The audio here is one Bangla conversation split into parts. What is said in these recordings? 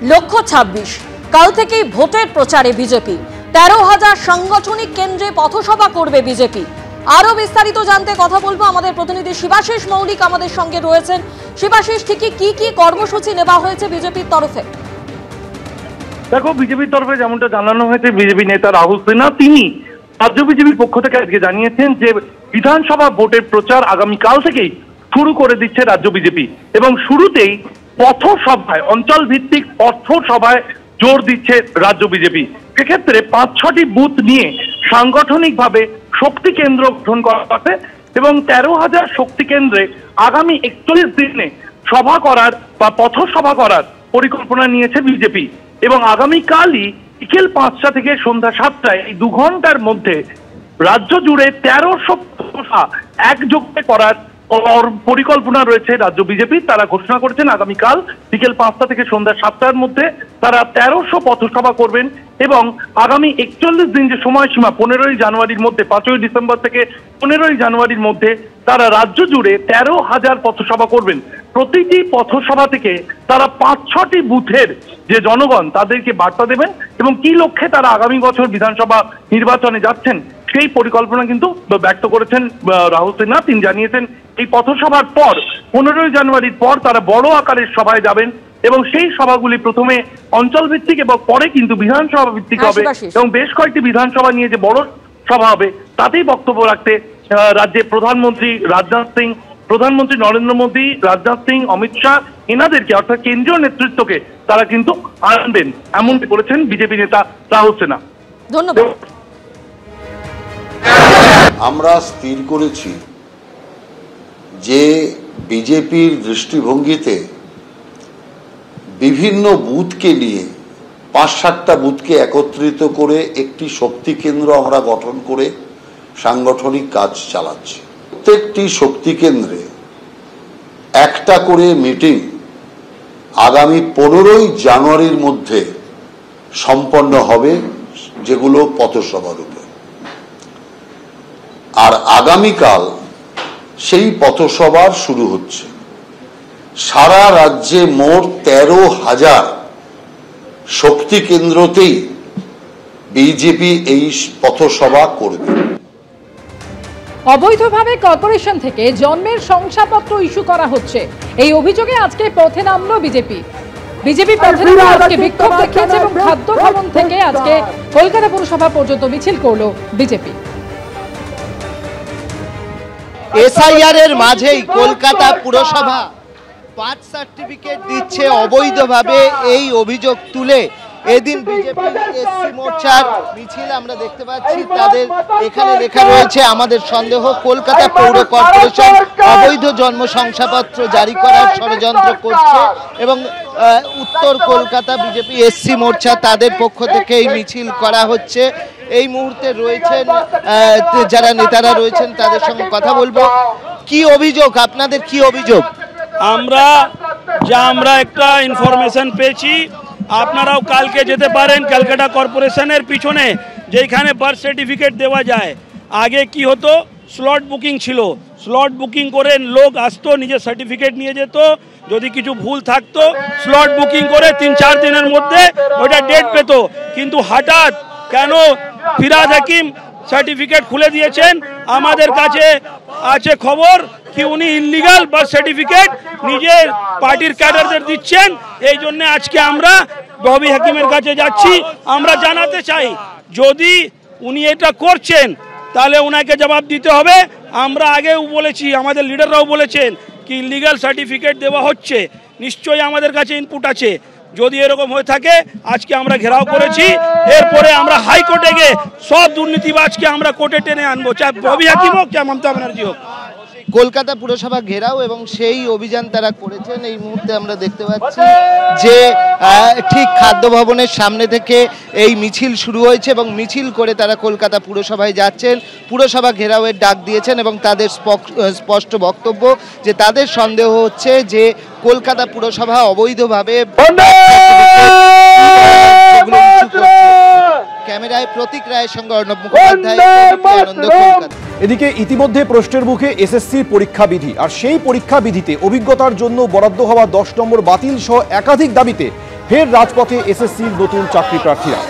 লক্ষ্য 26। কাল থেকেই ভোটের প্রচারে বিজেপি। 13,000 সাংগঠনিক কেন্দ্রে পথসভা করবে বিজেপি। আরো বিস্তারিত জানতে কথা বলবো আমাদের প্রতিনিধি শিবাশিস মৌলিক আমাদের সঙ্গে রয়েছেন। শিবাশিস, ঠিকই কি কর্মসূচি নেওয়া হয়েছে বিজেপির তরফে? দেখো, বিজেপির তরফে যেমনটা জানানো হয়েছে, বিজেপি নেতা রাহুল সিনহা তিনি রাজ্য বিজেপির পক্ষ থেকে আজকে জানিয়েছেন যে বিধানসভা ভোটের প্রচার আগামীকাল থেকেই শুরু করে দিচ্ছে রাজ্য বিজেপি এবং শুরুতেই পথসভায়, অঞ্চল ভিত্তিক পথসভায় জোর দিচ্ছে রাজ্য বিজেপি। সেক্ষেত্রে 5-6টি বুথ নিয়ে সাংগঠনিকভাবে শক্তি কেন্দ্র গঠন করা হবে এবং 13,000 শক্তি কেন্দ্রে আগামী 41 দিনে সভা করার বা পথসভা করার পরিকল্পনা নিয়েছে বিজেপি এবং আগামীকালই বিকেল 5টা থেকে সন্ধ্যা 7টায় এই 2 ঘন্টার মধ্যে রাজ্য জুড়ে 1300 পথসভা একযোগে করার পরিকল্পনা রয়েছে রাজ্য বিজেপি। তারা ঘোষণা করেছেন আগামীকাল বিকেল 5টা থেকে সন্ধ্যা 7টার মধ্যে তারা 1300 পথসভা করবেন এবং আগামী 41 দিন যে সময়সীমা 15ই জানুয়ারির মধ্যে, 5ই ডিসেম্বর থেকে 15ই জানুয়ারির মধ্যে তারা রাজ্য জুড়ে 13,000 পথসভা করবেন। প্রতিটি পথসভা থেকে তারা 5-6টি বুথের যে জনগণ তাদেরকে বার্তা দেবেন এবং কি লক্ষ্যে তারা আগামী বছর বিধানসভা নির্বাচনে যাচ্ছেন সেই পরিকল্পনা কিন্তু ব্যক্ত করেছেন রাহুল সিনহা। তিনি জানিয়েছেন এই পথসভার পর 15ই জানুয়ারির পর তারা বড় আকারের সভায় যাবেন এবং সেই সভাগুলি প্রথমে অঞ্চল ভিত্তিক এবং পরে কিন্তু বিধানসভা ভিত্তিক হবে এবং বেশ কয়েকটি বিধানসভা নিয়ে যে বড় সভা হবে তাতেই বক্তব্য রাখতে রাজ্যের প্রধানমন্ত্রী রাজনাথ সিং, প্রধানমন্ত্রী নরেন্দ্র মোদী, রাজনাথ সিং, অমিত শাহ এনাদেরকে অর্থাৎ কেন্দ্রীয় নেতৃত্বকে তারা কিন্তু আনবেন, এমনটি বলেছেন বিজেপি নেতা রাহুল সিনহা। ধন্যবাদ। আমরা স্থির করেছি যে বিজেপির দৃষ্টিভঙ্গিতে বিভিন্ন বুথকে নিয়ে 5-7টা বুথকে একত্রিত করে একটি শক্তি কেন্দ্র আমরা গঠন করে সাংগঠনিক কাজ চালাচ্ছি। প্রত্যেকটি শক্তি কেন্দ্রে একটা করে মিটিং আগামী 15ই জানুয়ারির মধ্যে সম্পন্ন হবে, যেগুলো পথসভা রূপে। আর আগামীকাল সেই পথসভার শুরু হচ্ছে। সারা রাজ্যে মোট 13,000 শক্তি কেন্দ্রতেই বিজেপি এই পথসভা করবে। অবৈধভাবে কর্পোরেশন থেকে জন্মের শংসাপত্র ইস্যু করা হচ্ছে, এই অভিযোগে আজকে পথে নামলো বিজেপি। পথে নামে আজকে বিক্ষোভ দেখিয়েছে এবং খাদ্য ভবন থেকে আজকে কলকাতা পুরসভা পর্যন্ত মিছিল করলো বিজেপি। এসআইআর এর মাঝেই কলকাতা পুরসভা 5 সার্টিফিকেট দিচ্ছে অবৈধভাবে, এই অভিযোগ তুলে এদিন বিজেপি এসসি মোর্চার মিছিল আমরা দেখতে পাচ্ছি। তাদের এখানে লেখা রয়েছে, আমাদের সন্দেহ কলকাতা পৌর কর্পোরেশন অবৈধ জন্ম শংসাপত্র জারি করার ষড়যন্ত্র করছে এবং উত্তর কলকাতা বিজেপি এসসি মোর্চা তাদের পক্ষ থেকে এই মিছিল করা হচ্ছে। এই মুহূর্তে রয়েছেন যারা নেতারা রয়েছেন, তাদের সঙ্গে কথা বলবো। কি অভিযোগ আপনাদের, কি অভিযোগ? আমরা একটা ইনফরমেশন পেয়েছি, আপনারাও কালকে যেতে পারেন ক্যালকাটা কর্পোরেশনের পিছনে যেখানে বার্থ সার্টিফিকেট দেওয়া যায়। আগে কি হতো, স্লট বুকিং ছিল, স্লট বুকিং করে লোক আসতো, নিজের সার্টিফিকেট নিয়ে যেত, যদি কিছু ভুল থাকতো স্লট বুকিং করে 3-4 দিনের মধ্যে ওটা ডেট পেত। কিন্তু হঠাৎ কেন ফিরাদ হাকিম সার্টিফিকেট খুলে দিয়েছেন? আমাদের কাছে আছে খবর কি উনি ইললিগাল বার্থ সার্টিফিকেট নিজের পার্টির ক্যাডারদের দিচ্ছেন। এই জন্য আজকে আমরা ববি হাকিমের কাছে যাচ্ছি। আমরা জানাতে চাই যদি উনি এটা করছেন তাহলে ওনাকে জবাব দিতে হবে। আমরা আগেও বলেছি, আমাদের লিডাররাও বলেছেন কি ইললিগাল সার্টিফিকেট দেওয়া হচ্ছে, নিশ্চয়ই আমাদের কাছে ইনপুট আছে। যদি এরকম হয়ে থাকে আজকে আমরা ঘেরাও করেছি, এরপরে আমরা হাইকোর্টে গিয়ে সব দুর্নীতিবাজকে আমরা কোর্টে টেনে আনবো, চাই ববি হাকিম হোক চাই মমতা ব্যানার্জি হোক। কলকাতা পুরসভা ঘেরাও এবং সেই অভিযান তারা করেছেন। এই মুহূর্তে আমরা দেখতে পাচ্ছি যে ঠিক খাদ্য ভবনের সামনে থেকে এই মিছিল শুরু হয়েছে এবং মিছিল করে তারা কলকাতা পুরসভায় যাচ্ছেন। পুরসভা ঘেরাওয়ের ডাক দিয়েছেন এবং তাদের স্পষ্ট বক্তব্য যে তাদের সন্দেহ হচ্ছে যে কলকাতা পুরসভা অবৈধভাবে ক্যামেরায় প্রতীক রায়ের সঙ্গে অর্ণব মুখোপাধ্যায়, আনন্দ, কলকাতা। এদিকে ইতিমধ্যে প্রশ্নের মুখে এসএসসির পরীক্ষা বিধি, আর সেই পরীক্ষা বিধিতে অভিজ্ঞতার জন্য বরাদ্দ হওয়া 10 নম্বর বাতিল সহ একাধিক দাবিতে ফের রাজপথে এসএসসির নতুন চাকরি প্রার্থীরা।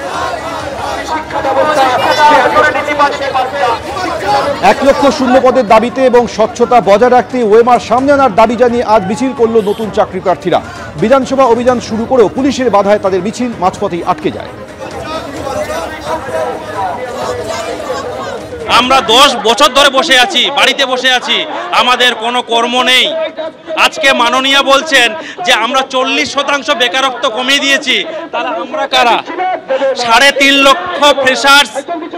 1 লক্ষ শূন্য পদের দাবিতে এবং স্বচ্ছতা বজায় রাখতে ওএমআর সামনে আনার দাবি জানিয়ে আজ মিছিল করল নতুন চাকরি প্রার্থীরা। বিধানসভা অভিযান শুরু করেও পুলিশের বাধায় তাদের মিছিল মাঝপথেই আটকে যায়। আমরা 10 বছর ধরে বসে আছি, বাড়িতে বসে আছি, আমাদের কোনো কর্ম নেই। আজকে মাননীয় বলছেন যে আমরা 40% বেকারত্ব কমিয়ে দিয়েছি, তাহলে আমরা কারা? 3.5 লক্ষ ফ্রেশার্স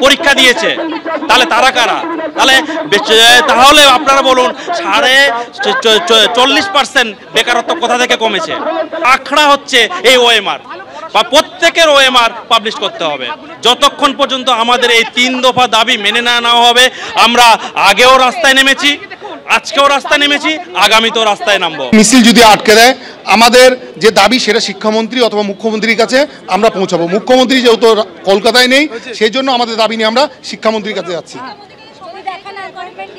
পরীক্ষা দিয়েছে, তাহলে তারা কারা? তাহলে আপনারা বলুন 40% বেকারত্ব কোথা থেকে কমেছে? আখড়া হচ্ছে এই ওএমআর বা প্রত্যেকের ওএমআর পাবলিশ করতে হবে। যতক্ষণ পর্যন্ত আমাদের এই 3 দফা দাবি মেনে না নেওয়া হবে, আমরা আগেও রাস্তায় নেমেছি, আজকেও রাস্তায় নেমেছি, আগামীতেও রাস্তায় নামবো। মিছিল যদি আটকে দেয়, আমাদের যে দাবি সেটা শিক্ষামন্ত্রী অথবা মুখ্যমন্ত্রীর কাছে আমরা পৌঁছাবো। মুখ্যমন্ত্রী যেহেতু কলকাতায় নেই, সেই জন্য আমাদের দাবি নিয়ে আমরা শিক্ষামন্ত্রীর কাছে যাচ্ছি।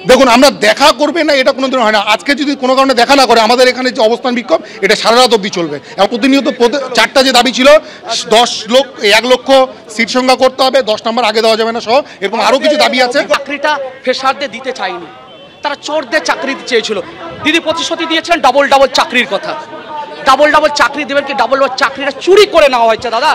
দেখুন, আমরা দেখা করবে না এটা কোনোদিন হয় না। আজকে যদি কোনো কারণে দেখা না করে, আমাদের এখানে যে অবস্থান বিক্ষোভ এটা সারা রাত অবধি চলবে। এবং প্রতিনিয়ত 4টা যে দাবি ছিল, 1 লক্ষ সিট সংখ্যা করতে হবে, 10 নম্বর আগে দেওয়া যাবে না সহ এরকম আরও কিছু দাবি আছে। চাকরিটা ফ্রেশারদের দিতে চাইনি, তারা চোরদের চাকরি দিতে চেয়েছিল। দিদি প্রতিশ্রুতি দিয়েছিলেন ডাবল চাকরির কথা, ডাবল চাকরি দেবেন, কি ডাবল চাকরিটা চুরি করে নেওয়া হয়েছে দাদা।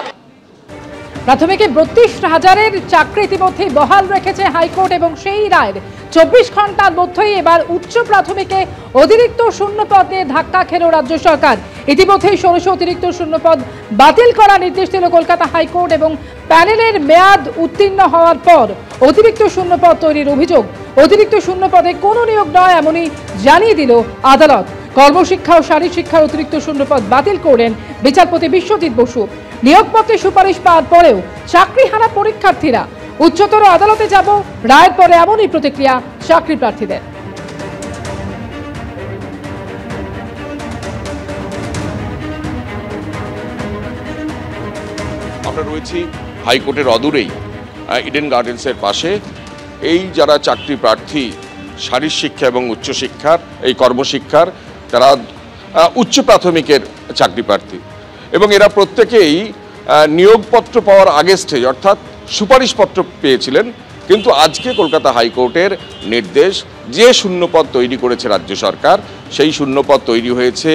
প্রাথমিকে 32,000-এর চাকরি ইতিমধ্যেই বহাল রেখেছে হাইকোর্ট এবং সেই রায়ের 24 ঘন্টার মধ্যেই এবার উচ্চ প্রাথমিকে অতিরিক্ত শূন্যপদ নিয়ে ধাক্কা খেল রাজ্য সরকার। ইতিমধ্যেই 1600 অতিরিক্ত শূন্যপদ বাতিল করার নির্দেশ দিল কলকাতা হাইকোর্ট এবং প্যানেলের মেয়াদ উত্তীর্ণ হওয়ার পর অতিরিক্ত শূন্যপদ তৈরির অভিযোগ, অতিরিক্ত শূন্যপদে কোনো নিয়োগ নয় এমনই জানিয়ে দিল আদালত। কর্মশিক্ষা ও শারীরশিক্ষার অতিরিক্ত শূন্যপদ বাতিল করলেন বিচারপতি বিশ্বজিৎ বসু। নিয়োগপত্রে সুপারিশ পাওয়ার পরেও চাকরিহারা পরীক্ষার্থীরা উচ্চতর আদালতে যাব, রায়ের পরে এমনই প্রতিক্রিয়া চাকরি প্রার্থীদের। আমরা রয়েছি হাইকোর্টের অদূরেই ইডেন গার্ডেন্সের পাশে। এই যারা চাকরি প্রার্থী শারীরশিক্ষা এবং উচ্চশিক্ষার, এই কর্মশিক্ষার, তারা উচ্চ প্রাথমিকের চাকরি প্রার্থী এবং এরা প্রত্যেকেই নিয়োগপত্র পাওয়ার আগে স্টেজ অর্থাৎ সুপারিশপত্র পেয়েছিলেন। কিন্তু আজকে কলকাতা হাইকোর্টের নির্দেশ, যে শূন্যপদ তৈরি করেছে রাজ্য সরকার, সেই শূন্যপদ তৈরি হয়েছে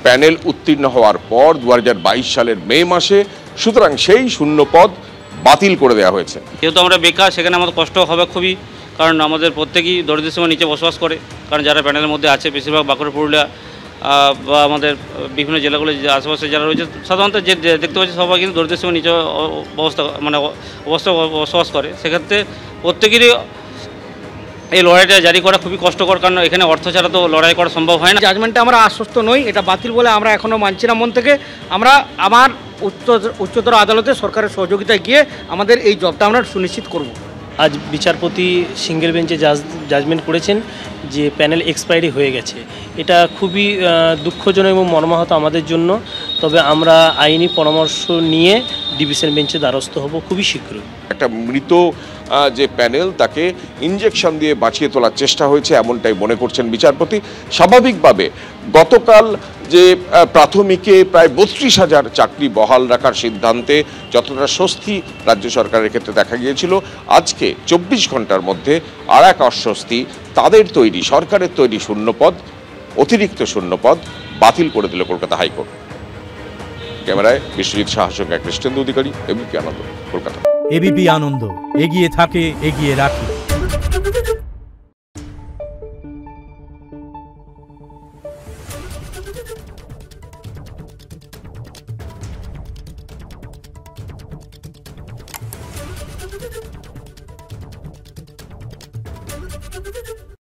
প্যানেল উত্তীর্ণ হওয়ার পর 2022 সালের মে মাসে। সুতরাং সেই শূন্যপদ বাতিল করে দেওয়া হয়েছে। যেহেতু আমরা বেকার, সেখানে আমাদের কষ্ট হবে খুবই, কারণ আমাদের প্রত্যেকেই দরিদ্র সীমার নিচে বসবাস করে। কারণ যারা প্যানেলের মধ্যে আছে বেশিরভাগ বাঁকুড়া, পুরুলিয়া বা আমাদের বিভিন্ন জেলাগুলো আশেপাশে যারা রয়েছে, সাধারণত যে দেখতে পাচ্ছি সবাই কিন্তু দরিদ্র সীমার নিচে অবস্থা বসবাস করে। সেক্ষেত্রে প্রত্যেকেরই এই লড়াইটা জারি করা খুবই কষ্টকর, কারণ এখানে অর্থ ছাড়া তো লড়াই করা সম্ভব হয় না। জাজমেন্টে আমরা আশ্বস্ত নই, এটা বাতিল বলে আমরা এখনও মানছি না মন থেকে। আমরা আমার উচ্চতর আদালতে সরকারের সহযোগিতায় গিয়ে আমাদের এই জবটা আমরা সুনিশ্চিত করব। আজ বিচারপতি সিঙ্গেল বেঞ্চে জাজমেন্ট করেছেন যে প্যানেল এক্সপায়ারি হয়ে গেছে। এটা খুবই দুঃখজনক এবং মর্মাহত আমাদের জন্য। তবে আমরা আইনি পরামর্শ নিয়ে ডিভিশন বেঞ্চে দ্বারস্থ হব খুবই শীঘ্রই। একটা মৃত যে প্যানেল, তাকে ইনজেকশন দিয়ে বাঁচিয়ে তোলার চেষ্টা হয়েছে, এমনটাই মনে করছেন বিচারপতি। স্বাভাবিকভাবে গতকাল যে প্রাথমিকে প্রায় 32,000 চাকরি বহাল রাখার সিদ্ধান্তে যতটা স্বস্তি রাজ্য সরকারের ক্ষেত্রে দেখা গিয়েছিল, আজকে 24 ঘন্টার মধ্যে আর এক অস্বস্তি। তাদের তৈরি, সরকারের তৈরি শূন্যপদ, অতিরিক্ত শূন্যপদ বাতিল করে দিল কলকাতা হাইকোর্ট। ক্যামেরায় বিশ্বজিৎ সাহার সঙ্গে কৃষ্ণেন্দু অধিকারী, এবিপি আনন্দ, কলকাতা। এবিপি আনন্দ, এগিয়ে থাকে, এগিয়ে রাখে। Thank you.